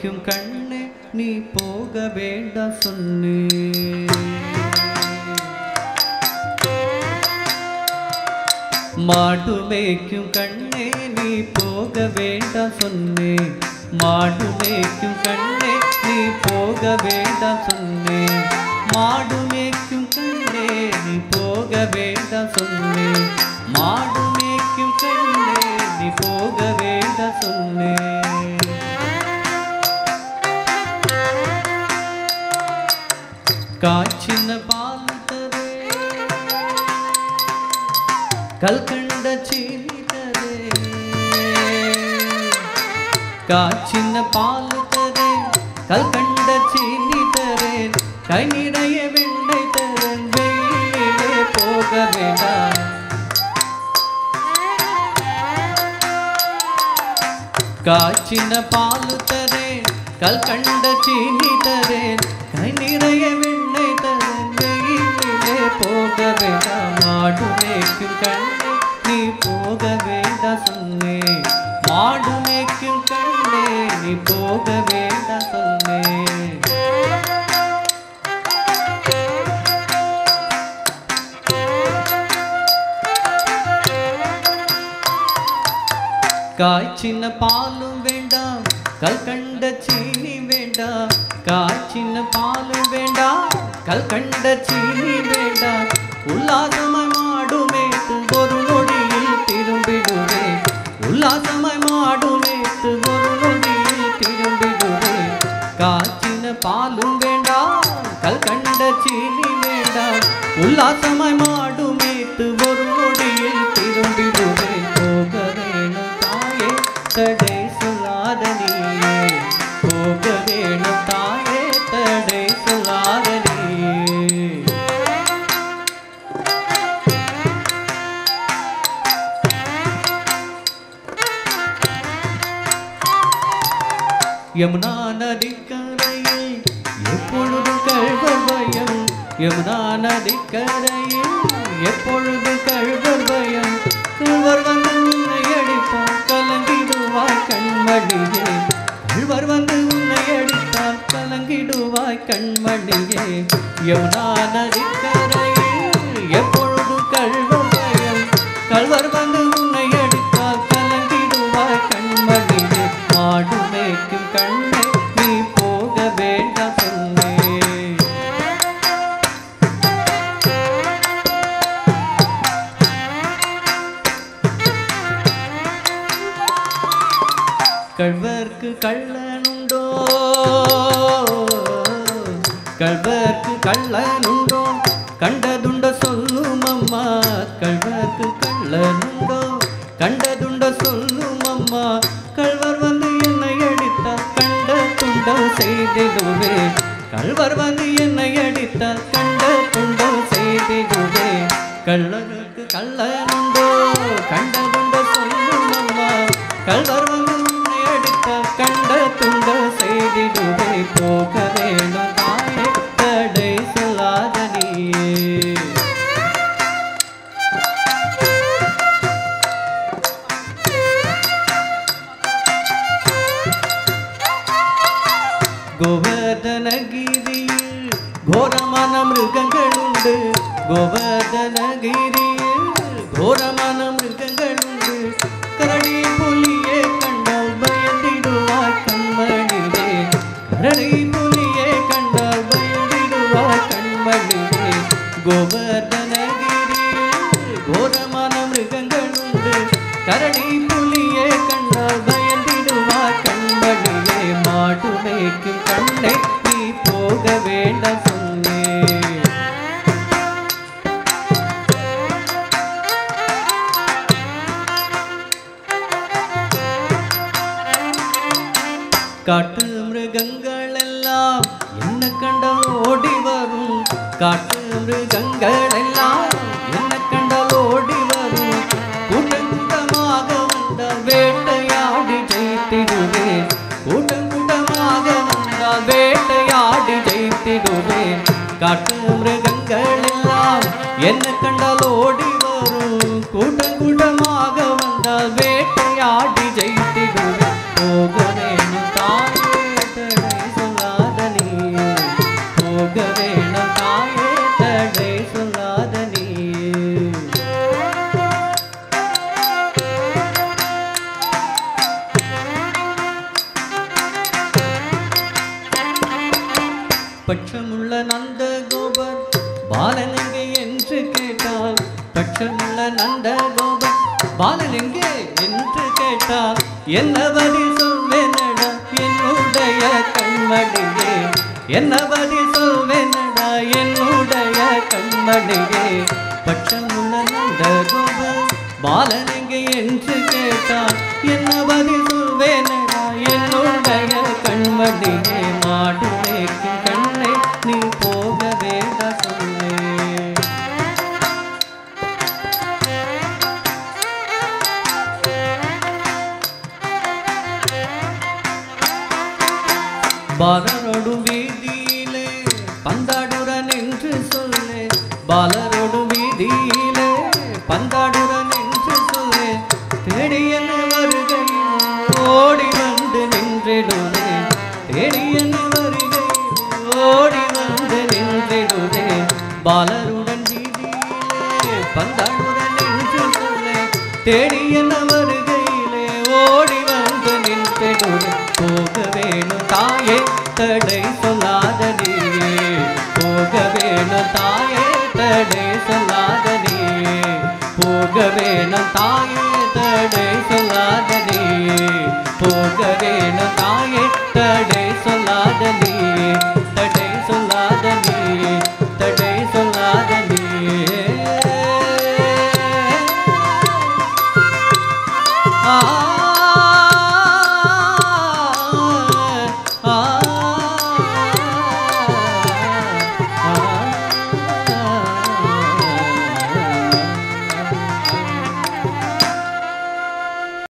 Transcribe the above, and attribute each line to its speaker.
Speaker 1: மேய்க்கும் கண்ணே நீ போக வேண்டாம் சொன்னேன். மாடு மேய்க்கும் கண்ணே நீ போக வேண்டாம் சொன்னேன். மாடு மேய்க்கும் கண்ணே நீ போக வேண்டாம் சொன்னேன். மாடு மேய்க்கும் கண்ணே நீ போக வேண்டாம் சொன்னேன். மாடு மேய்க்கும் கண்ணே நீ போக வேண்டாம் சொன்னேன். காய்ச்சின பால் தரே கல்கண்ட சீனி தரே. காய்ச்சின பால் தரே கல்கண்ட சீனி தரே. கை நிறைய வெண்ணெய் தரேன். வெயிலே போக வேண்டாம். காய்ச்சின பால் தரே கல்கண்ட சீனி தரே. கை நிறைய வெண்ணெய் தரேன். வெயிலே போக வேண்டாம். மாடு மேய்க்கும் கண்ணே நீ போக வேண்டாம் சொன்னேன். மாடு மேய்க்கும் கண்ணே நீ போக வேண்டாம் சொன்னேன். காய்ச்சின பாலும் வேண்டாம் கல்கண்ட சீனி வேண்டாம். காய்ச்சின பாலும் வேண்டாம் கல்கண்ட சீனி வேண்டாம். உல்லாசமாய் மாடு மேய்த்து ஒரு நொடியில் திரும்பிடுவேன். உல்லாசமாய் மாடு மேய்த்து ஒரு நொடியில் திரும்பிடுவேன். காய்ச்சின பாலும் வேண்டாம் கல்கண்ட சீனி வேண்டாம். உல்லாசமாய் மாடு மேய்த்து ஒரு நொடியில் திரும்பிடுவேன். போக வேணும் தாயே தடை சொல்லாத நீயே. போக வேணும் தாயே தடை சொல்லாத நீயே. யமுனா நதிக்கரையில் எப்பொழுது கழ்வர் பயம். யமுனா நதிக்கரையில் எப்பொழுது கழ்வர் பயம். கழ்வர் வந்து உன்னை அடித்தால் கலங்கிடுவாய் கண்மணியே. கழ்வர் வந்து உன்னை அடித்தால் கலங்கிடுவாய் கண்மணியே. யமுனா நதிக்கரையில் எப்பொழுது கழ்வர் பயம். கழ்வர் வந்து உன்னை அடித்தால் கலங்கிடுவாய் கண்மணியே. மாடு மேய்க்கும் கண்ணே நீ போக வேண்டாம் சொன்னேன். கழ்வர்க்கு கள்ளனுண்டோ கழ்வர்க்கு கள்ளனுண்டோ கண்டதுண்ட சொல்லும் அம்மா. கழ்வர்க்கு கள்ளனுண்டோ கண்டதுண்ட சொல்லும் அம்மா. கழ்வர் வந்து என்னை அடித்தால் கண்ட துண்டம் செய்திடுவே. கழ்வர் வந்து என்னை அடித்தால் கண்ட துண்டம் செய்திடுவே. கள்ளனுக்கு கள்ளனுண்டோ கண்டதுண்ட சொல்லும் அம்மா. கழ்வர் வந்து உன்னை அடித்தால் கண்ட துண்டம் செய்திடுவே. போக வேணும் தாயே தடை சொல்லாத நீயே. கோவர்தனகிரியில் கோரமான மிருகங்கள் உண்டு. கோவர்தனகிரியில் கோரமான மிருகங்கள் உண்டு. கரடி புலியே கண்டால் பயந்திடுவாய் கண்மணியே. கரடி புலியே கண்டால் பயந்திடுவாய் கண்மணியே. கோவர்தனகிரியில் கோரமான மிருகங்கள் உண்டு. கரடி புலியே கண்டால் பயந்திடுவாய் கண்மணியே. மாடு மேய்க்கும் கண்ணே நீ போக வேண்டாம் சொன்னேன். காட்டு மிருகங்கள் எல்லாம் என்ன கண்டால் ஓடி வரும். காட்டு மிருகங்கள் எல்லாம் என்ன கண்டால் ஓடி வரும். கூட்டமாக வந்தால் வேட்டையாடி ஜெயித்திடுவேன். கூட்டமாக வந்தால் வேட்டையாடி ஜெயித்திடுவேன். காட்டு மிருகங்கள் எல்லாம் என்ன கண்டால் ஓடி வரும். கூட்டமாக வந்தால் வேட்டையாடி ஜெயித்திடுவேன். போக வேணும் தாயே பட்சமுள்ள நந்த கோபர் பாலன் எங்கே என்று கேட்டால் பட்சமுள்ள நந்த கோபர் பாலன் எங்கே என்று கேட்டால் என்ன பதில் சொல்வேனடா என்னுடைய கண்மணியே என்ன பதில் சொல்வேனடா என்னுடைய கண்மணியே பட்சமுள்ள நந்த கோபர் பாலன் எங்கே என்று கேட்டால் என்ன பதில் சொல்வேனடா என்னுடைய கண்மணியே மாடு மேய்க்கும் கண்ணை நீ போக வேண்ட சொல்லே பாலரோடு வீதியிலே பந்தாடுரன் என்று சொல்லே பாலரோடு வீதியிலே பந்தாடுரன் என்று சொல்லே தேடியன வருகையில் ஓடி வந்து நின்றிடுவே தேடியன வருகையில் ஓடி வந்து நின்றிடுவே பாலருடன் வீதியிலே பந்தாடுரன் என்று சொல்லே தேடியன வருகையிலே ஓடி வந்து நின்றிடுவே போக வேணும் தாயே தடை சொல்லாத நீயே போக வேணும் தாயே தடை சொல்லாத நீயே போக வேணும் தாயே தடை சொல்லாத நீயே போக